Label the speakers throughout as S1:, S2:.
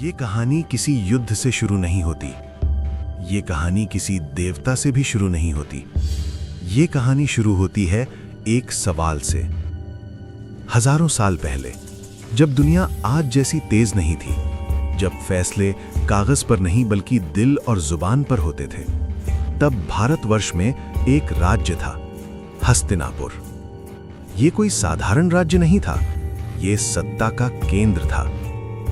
S1: ये कहानी किसी युद्ध से शुरू नहीं होती। ये कहानी किसी देवता से भी शुरू नहीं होती। ये कहानी शुरू होती है एक सवाल से। हजारों साल पहले, जब दुनिया आज जैसी तेज नहीं थी, जब फैसले कागज पर नहीं बल्कि दिल और जुबान पर होते थे, तब भारतवर्ष में एक राज्य था, हस्तिनापुर। ये कोई साधारण राज्य नहीं था, ये सत्ता का केंद्र था,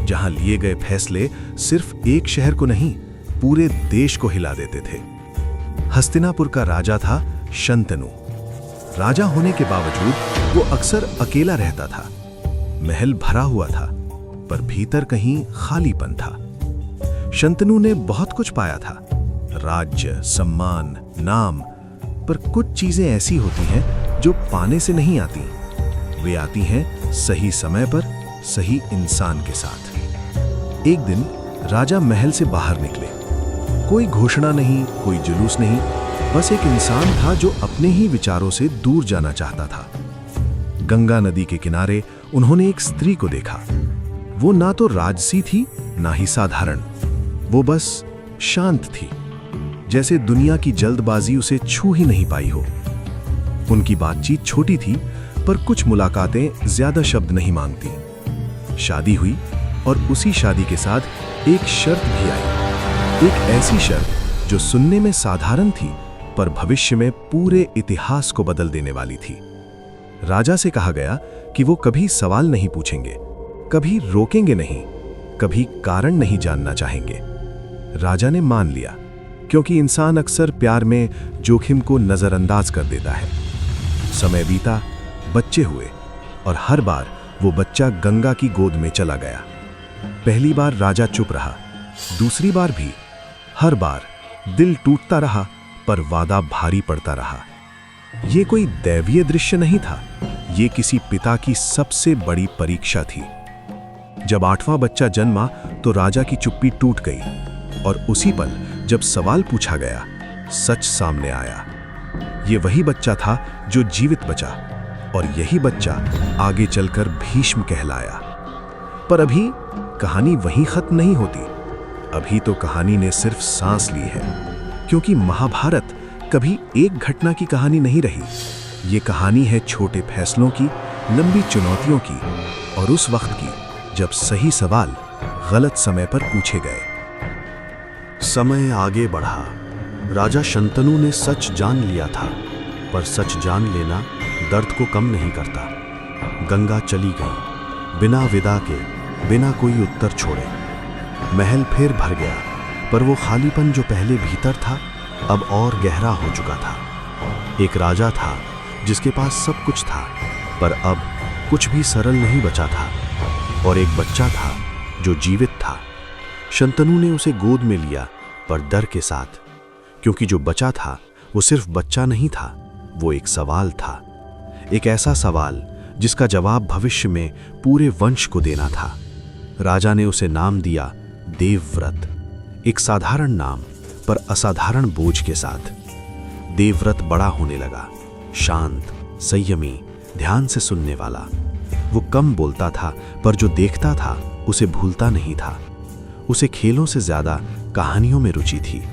S1: जहां लिए गए फैसले सिर्फ एक शहर को नहीं, पूरे देश को हिला देते थे। हस्तिनापुर का राजा था शंतनु। राजा होने के बावजूद वो अक्सर अकेला रहता था। महल भरा हुआ था, पर भीतर कहीं खालीपन था। शंतनु ने बहुत कुछ पाया था, राज्य, सम्मान, नाम, पर कुछ चीजें ऐसी होती हैं जो पाने से नहीं आती। वे आती हैं सही समय पर, सही इंसान के साथ। एक दिन राजा महल से बाहर निकले। कोई घोषणा नहीं, कोई जुलूस नहीं, बस एक इंसान था जो अपने ही विचारों से दूर जाना चाहता था। गंगा नदी के किनारे उन्होंने एक स्त्री को देखा। वो ना तो राजसी थी, ना ही साधारण। वो बस शांत थी, जैसे दुनिया की जल्दबाजी उसे छू ही नहीं पाई हो। उनकी बातचीत छोटी थी, पर कुछ मुलाकातें ज्यादा शब्द नहीं मांगती। शादी हुई और उसी शादी के साथ एक शर्त भी आई। एक ऐसी शर्त जो सुनने में साधारण थी, पर भविष्य में पूरे इतिहास को बदल देने वाली थी। राजा से कहा गया कि वो कभी सवाल नहीं पूछेंगे, कभी रोकेंगे नहीं, कभी कारण नहीं जानना चाहेंगे। राजा ने मान लिया, क्योंकि इंसान अक्सर प्यार में जोखिम को नजरअंदाज कर देता है। समय बीता, बच्चे हुए, और हर बार वो बच्चा गंगा की गोद में चला गया। पहली बार राजा चुप रहा, दूसरी बार भी। हर बार दिल टूटता रहा, पर वादा भारी पड़ता रहा। ये कोई दैवीय दृश्य नहीं था, ये किसी पिता की सबसे बड़ी परीक्षा थी। जब 8वां बच्चा जन्मा तो राजा की चुप्पी टूट गई, और उसी पल जब सवाल पूछा गया, सच सामने आया। ये वही बच्चा था जो जीवित बचा, और यही बच्चा आगे चलकर भीष्म कहलाया। पर अभी कहानी वहीं खत्म नहीं होती। अभी तो कहानी ने सिर्फ सांस ली है, क्योंकि महाभारत कभी एक घटना की कहानी नहीं रही। ये कहानी है छोटे फैसलों की, लंबी चुनौतियों की, और उस वक्त की जब सही सवाल गलत समय पर पूछे गए।
S2: समय आगे बढ़ा। राजा शंतनु ने सच जान लिया था, पर सच जान लेना दर्द को कम नहीं करता। गंगा चली गई, बिना विदा के, बिना कोई उत्तर छोड़े। महल फिर भर गया, पर वो खालीपन जो पहले भीतर था, अब और गहरा हो चुका था। एक राजा था जिसके पास सब कुछ था, पर अब कुछ भी सरल नहीं बचा था। और एक बच्चा था जो जीवित था। शंतनु ने उसे गोद में लिया, पर डर के साथ, क्योंकि जो बचा था वो सिर्फ बच्चा नहीं था, वो एक सवाल था। एक ऐसा सवाल जिसका जवाब भविष्य में पूरे वंश को देना था। राजा ने उसे नाम दिया देवव्रत। एक साधारण नाम, पर असाधारण बोझ के साथ। देवव्रत बड़ा होने लगा, शांत, संयमी, ध्यान से सुनने वाला। वो कम बोलता था, पर जो देखता था उसे भूलता नहीं था। उसे खेलों से ज्यादा कहानियों में रुचि थी।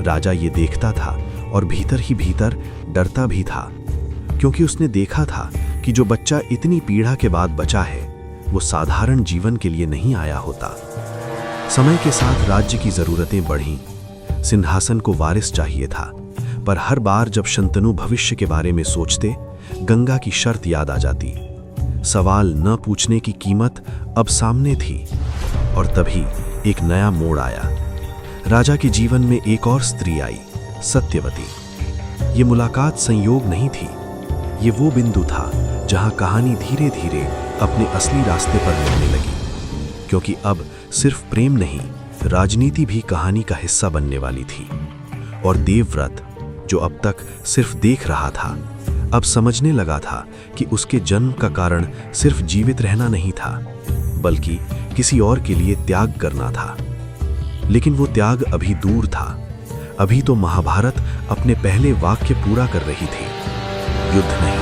S2: राजा ये देखता था और भीतर ही भीतर डरता भी था, क्योंकि उसने देखा था कि जो बच्चा इतनी पीड़ा के बाद बचा है, वो साधारण जीवन के लिए नहीं आया होता। समय के साथ राज्य की जरूरतें बढ़ीं। सिंहासन को वारिस चाहिए था, पर हर बार जब शंतनु भविष्य के बारे में सोचते, गंगा की शर्त याद आ जाती। सवाल न पूछने की कीमत अब सामने थी। और तभी एक नया मोड़ आया। राजा के जीवन में एक और स्त्री आई, सत्यवती। ये मुलाकात संयोग नहीं थी, ये वो बिंदु था जहां कहानी धीरे धीरे अपने असली रास्ते पर मिलने लगी। क्योंकि अब सिर्फ प्रेम नहीं, राजनीति भी कहानी का हिस्सा बनने वाली थी। और देवव्रत, जो अब तक सिर्फ देख रहा था, अब समझने लगा था कि उसके जन्म का कारण सिर्फ जीवित रहना नहीं था, बल्कि किसी और के लिए त्याग करना था। लेकिन वो त्याग अभी दूर था। अभी तो महाभारत अपने पहले वाक्य पूरा कर रही थी। युद्ध नहीं,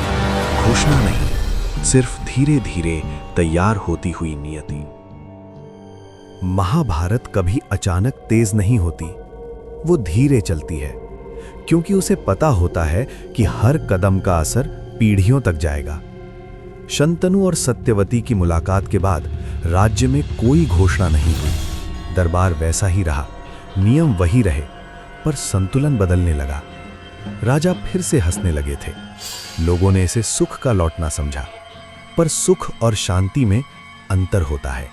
S2: घोषणा नहीं, सिर्फ धीरे धीरे तैयार होती हुई नियति।
S1: महाभारत कभी अचानक तेज नहीं होती, वो धीरे चलती है, क्योंकि उसे पता होता है कि हर कदम का असर पीढ़ियों तक जाएगा। शंतनु और सत्यवती की मुलाकात के बाद राज्य में कोई घोषणा नहीं हुई। दरबार वैसा ही रहा, नियम वही रहे, पर संतुलन बदलने लगा। राजा फिर से हंसने लगे थे। लोगों ने इसे सुख का लौटना समझा, पर सुख और शांति में अंतर होता है,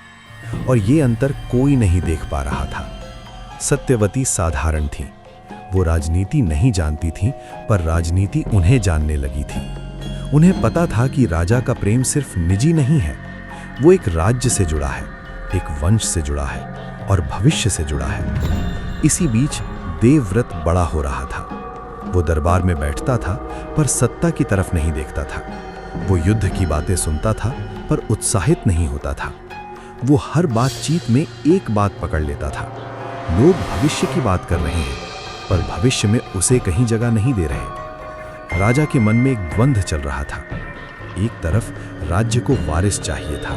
S1: और ये अंतर कोई नहीं देख पा रहा था। सत्यवती साधारण थी, वो राजनीति नहीं जानती थी, पर राजनीति उन्हें जानने लगी थी। उन्हें पता था कि राजा का प्रेम सिर्फ निजी नहीं है, वो एक राज्य से जुड़ा है, एक वंश से जुड़ा है और भविष्य से जुड़ा है। इसी बीच देवव्रत बड़ा हो रहा था। वो दरबार में बैठता था, पर सत्ता की तरफ नहीं देखता था। वो युद्ध की बातें सुनता था, पर उत्साहित नहीं होता था। वो हर बातचीत में एक बात पकड़ लेता था। लोग भविष्य की बात कर रहे हैं, पर भविष्य में उसे कहीं जगह नहीं दे रहे। राजा के मन में एक द्वंद्व चल रहा था। एक तरफ राज्य को वारिस चाहिए था,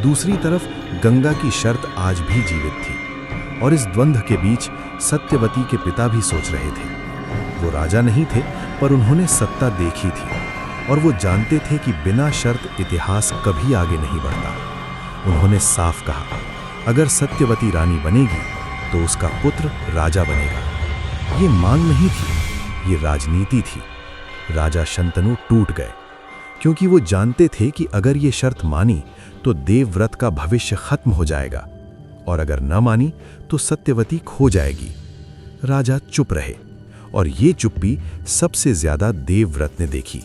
S1: दूसरी तरफ गंगा की शर्त आज भी जीवित थी। और इस द्वंद्व के बीच सत्यवती के पिता भी सोच रहे थे। वो राजा नहीं थे, पर उन्होंने सत्ता देखी थी, और वो जानते थे कि बिना शर्त इतिहास कभी आगे नहीं बढ़ता। उन्होंने साफ कहा, अगर सत्यवती रानी बनेगी तो उसका पुत्र राजा बनेगा। ये मांग नहीं थी, ये राजनीति थी। राजा शंतनु टूट गए, क्योंकि वो जानते थे कि अगर ये शर्त मानी तो देवव्रत का भविष्य खत्म हो जाएगा, और अगर न मानी तो सत्यवती खो जाएगी। राजा चुप रहे, और ये चुप्पी सबसे ज्यादा देवव्रत ने देखी।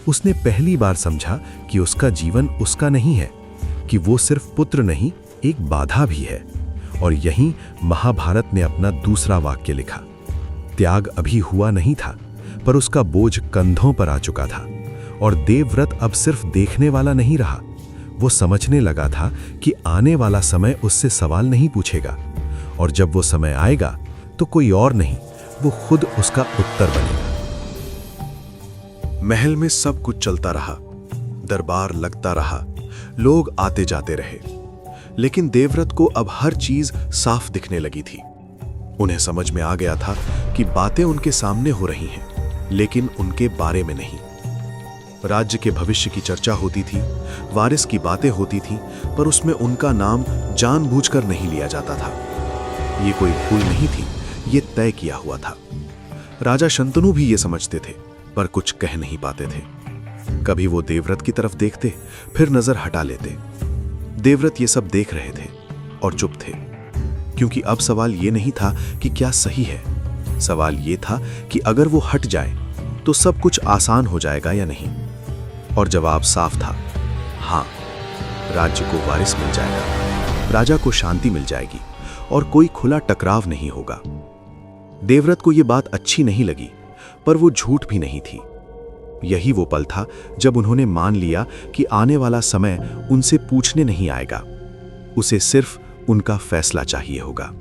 S1: उसने पहली बार समझा कि उसका जीवन उसका नहीं है, कि वो सिर्फ पुत्र नहीं, एक बाधा भी है। और यहीं महाभारत ने अपना दूसरा वाक्य लिखा। त्याग अभी हुआ नहीं था, पर उसका बोझ कंधों पर आ चुका था, और देवव्रत अब सिर्फ देखने वाला नहीं रहा। वो समझने लगा था कि आने वाला समय उससे सवाल नहीं पूछेगा, और जब वो समय आएगा तो कोई और नहीं, वो खुद उसका उत्तर बनेगा। महल में सब कुछ चलता रहा, दरबार लगता रहा, लोग आते जाते रहे, लेकिन देवव्रत को अब हर चीज साफ दिखने लगी थी। उन्हें समझ में आ गया था कि बातें उनके सामने हो रही हैं, लेकिन उनके बारे में नहीं। राज्य के भविष्य की चर्चा होती थी, वारिस की बातें होती थी, पर उसमें उनका नाम जानबूझकर नहीं लिया जाता था। ये कोई भूल नहीं थी, ये तय किया हुआ था। राजा शंतनु भी ये समझते थे, पर कुछ कह नहीं पाते थे। कभी वो देवव्रत की तरफ देखते, फिर नजर हटा लेते। देवव्रत ये सब देख रहे थे और चुप थे, क्योंकि अब सवाल ये नहीं था कि क्या सही है, सवाल ये था कि अगर वो हट जाए तो सब कुछ आसान हो जाएगा या नहीं। और जवाब साफ था, हाँ, राज्य को वारिस मिल जाएगा, राजा को शांति मिल जाएगी, और कोई खुला टकराव नहीं होगा। देवव्रत को ये बात अच्छी नहीं लगी, पर वो झूठ भी नहीं थी। यही वो पल था जब उन्होंने मान लिया कि आने वाला समय उनसे पूछने नहीं आएगा, उसे सिर्फ उनका फैसला चाहिए होगा।